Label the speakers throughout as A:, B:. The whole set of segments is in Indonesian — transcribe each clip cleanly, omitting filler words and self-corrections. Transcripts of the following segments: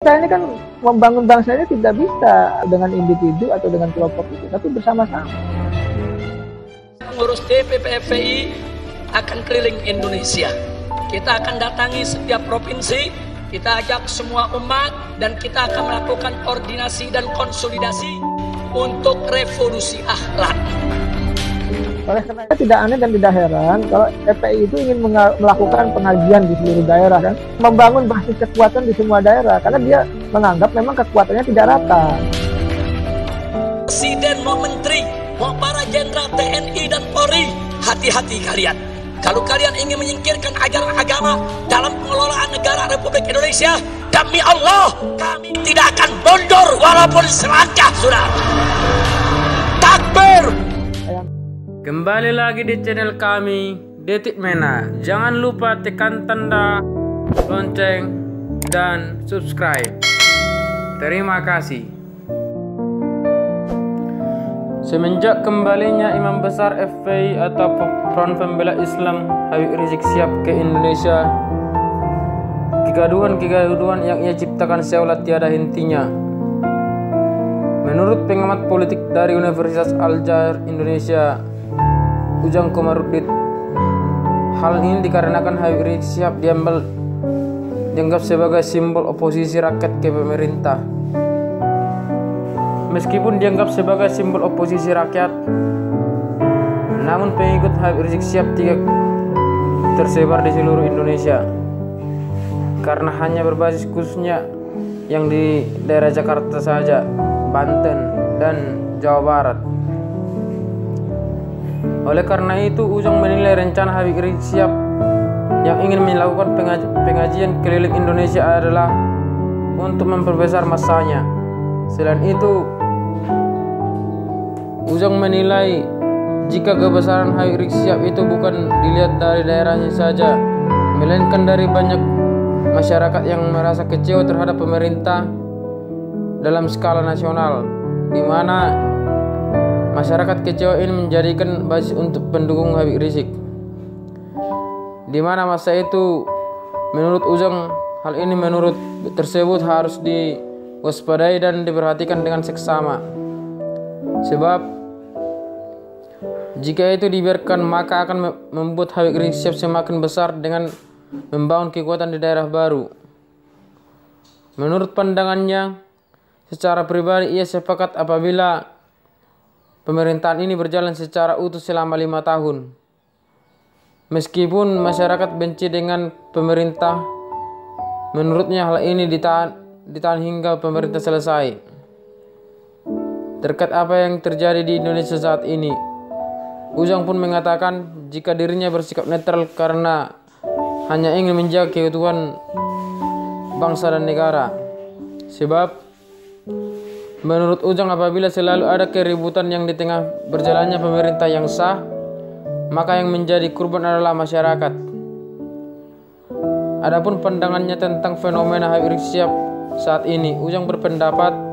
A: bangsa ini kan, membangun bangsa ini tidak bisa dengan individu atau dengan kelompok itu, tapi bersama-sama.
B: Pengurus DPP FPI akan keliling Indonesia. Kita akan datangi setiap provinsi, kita ajak semua umat, dan kita akan melakukan koordinasi dan konsolidasi untuk revolusi akhlak.
A: Oleh karena itu tidak aneh dan tidak heran kalau FPI itu ingin melakukan pengajian di seluruh daerah, kan, membangun basis kekuatan di semua daerah, karena dia menganggap memang kekuatannya tidak rata.
B: Presiden, mau menteri, mau para jenderal TNI dan Polri, hati-hati kalian. Kalau kalian ingin menyingkirkan ajaran agama dalam pengelolaan negara Republik Indonesia, demi Allah, kami tidak akan mundur walaupun selangkah, saudara. Takbir!
C: Kembali lagi di channel kami, Detik Mena. Jangan lupa tekan tanda lonceng dan subscribe. Terima kasih. Semenjak kembalinya Imam Besar FPI atau Front Pembela Islam Habib Rizik Syihab ke Indonesia, kegaduhan yang ia ciptakan seolah tiada hentinya. Menurut pengamat politik dari Universitas Al-Azhar Indonesia, Ujang Komarudin, hal ini dikarenakan Habib Rizik Syihab dianggap sebagai simbol oposisi rakyat ke pemerintah. Meskipun dianggap sebagai simbol oposisi rakyat, namun pengikut Habib Rizik Syihab tidak tersebar di seluruh Indonesia, karena hanya berbasis khususnya yang di daerah Jakarta saja, Banten, dan Jawa Barat. Oleh karena itu, Ujang menilai rencana Habib Rizik Syihab yang ingin melakukan pengajian keliling Indonesia adalah untuk memperbesar masanya. Selain itu, Ujang menilai jika kebesaran Habib Rizik Syihab itu bukan dilihat dari daerahnya saja, melainkan dari banyak masyarakat yang merasa kecewa terhadap pemerintah dalam skala nasional, di mana masyarakat kecewa ini menjadikan basis untuk pendukung Habib Rizik. Di mana masa itu, menurut Ujang, hal ini menurut tersebut harus diwaspadai dan diperhatikan dengan seksama. Sebab jika itu dibiarkan, maka akan membuat Habib Rizik Syihab semakin besar dengan membangun kekuatan di daerah baru. Menurut pandangannya, secara pribadi ia sepakat apabila pemerintahan ini berjalan secara utuh selama 5 tahun. Meskipun masyarakat benci dengan pemerintah, menurutnya hal ini ditahan hingga pemerintah selesai. Terkait apa yang terjadi di Indonesia saat ini, Ujang pun mengatakan jika dirinya bersikap netral karena hanya ingin menjaga keutuhan bangsa dan negara. Sebab menurut Ujang, apabila selalu ada keributan yang di tengah berjalannya pemerintah yang sah, maka yang menjadi korban adalah masyarakat. Adapun pandangannya tentang fenomena Habib Rizik Syihab saat ini, Ujang berpendapat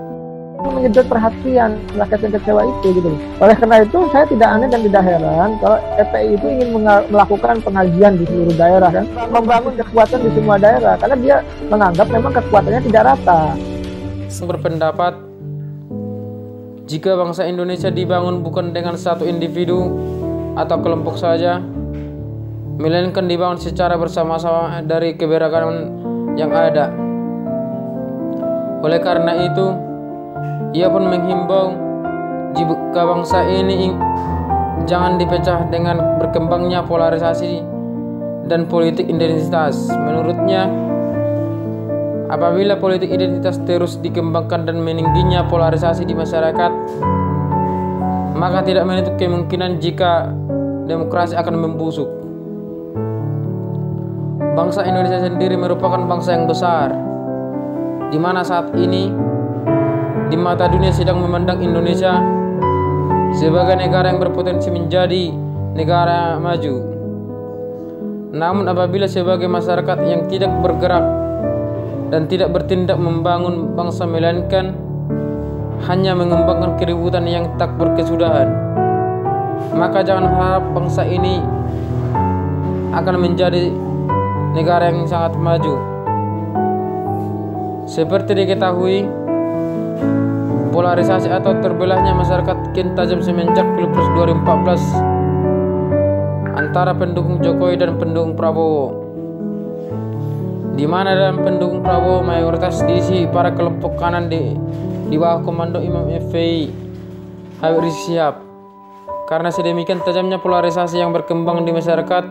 A: menyedot perhatian rakyat yang kecewa itu, gitu. Oleh karena itu, saya tidak aneh dan tidak heran kalau FPI itu ingin melakukan pengajian di seluruh daerah, kan, membangun kekuatan di semua daerah, karena dia menganggap memang kekuatannya tidak rata.
C: Berpendapat jika bangsa Indonesia dibangun bukan dengan satu individu atau kelompok saja, melainkan dibangun secara bersama-sama dari keberagaman yang ada. Oleh karena itu, ia pun menghimbau jika bangsa ini jangan dipecah dengan berkembangnya polarisasi dan politik identitas. Menurutnya, apabila politik identitas terus dikembangkan dan meningginya polarisasi di masyarakat, maka tidak menutup kemungkinan jika demokrasi akan membusuk. Bangsa Indonesia sendiri merupakan bangsa yang besar, di mana saat ini di mata dunia sedang memandang Indonesia sebagai negara yang berpotensi menjadi negara maju. Namun apabila sebagai masyarakat yang tidak bergerak dan tidak bertindak membangun bangsa, melainkan hanya mengembangkan keributan yang tak berkesudahan, maka jangan harap bangsa ini akan menjadi negara yang sangat maju. Seperti diketahui, polarisasi atau terbelahnya masyarakat kian tajam semenjak Pilpres 2014 antara pendukung Jokowi dan pendukung Prabowo, di mana dalam pendukung Prabowo mayoritas diisi para kelompok kanan di bawah komando Imam FPI Habib Rizik Syihab. Karena sedemikian tajamnya polarisasi yang berkembang di masyarakat,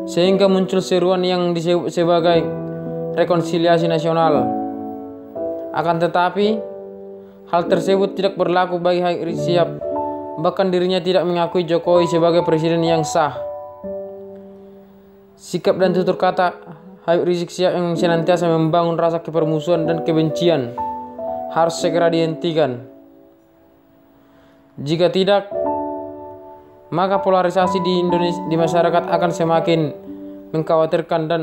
C: sehingga muncul seruan yang disebut sebagai rekonsiliasi nasional. Akan tetapi, hal tersebut tidak berlaku bagi Habib Rizik Syihab. Bahkan dirinya tidak mengakui Jokowi sebagai presiden yang sah. Sikap dan tutur kata Habib Rizik Syihab yang senantiasa membangun rasa kepermusuhan dan kebencian harus segera dihentikan. Jika tidak, maka polarisasi di masyarakat akan semakin mengkhawatirkan, dan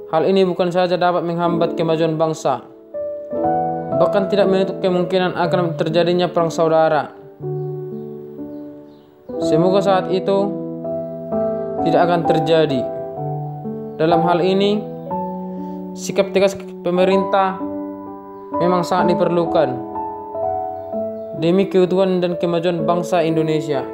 C: hal ini bukan saja dapat menghambat kemajuan bangsa, bahkan tidak menutup kemungkinan akan terjadinya perang saudara. Semoga saat itu tidak akan terjadi. Dalam hal ini, sikap tegas pemerintah memang sangat diperlukan demi keutuhan dan kemajuan bangsa Indonesia.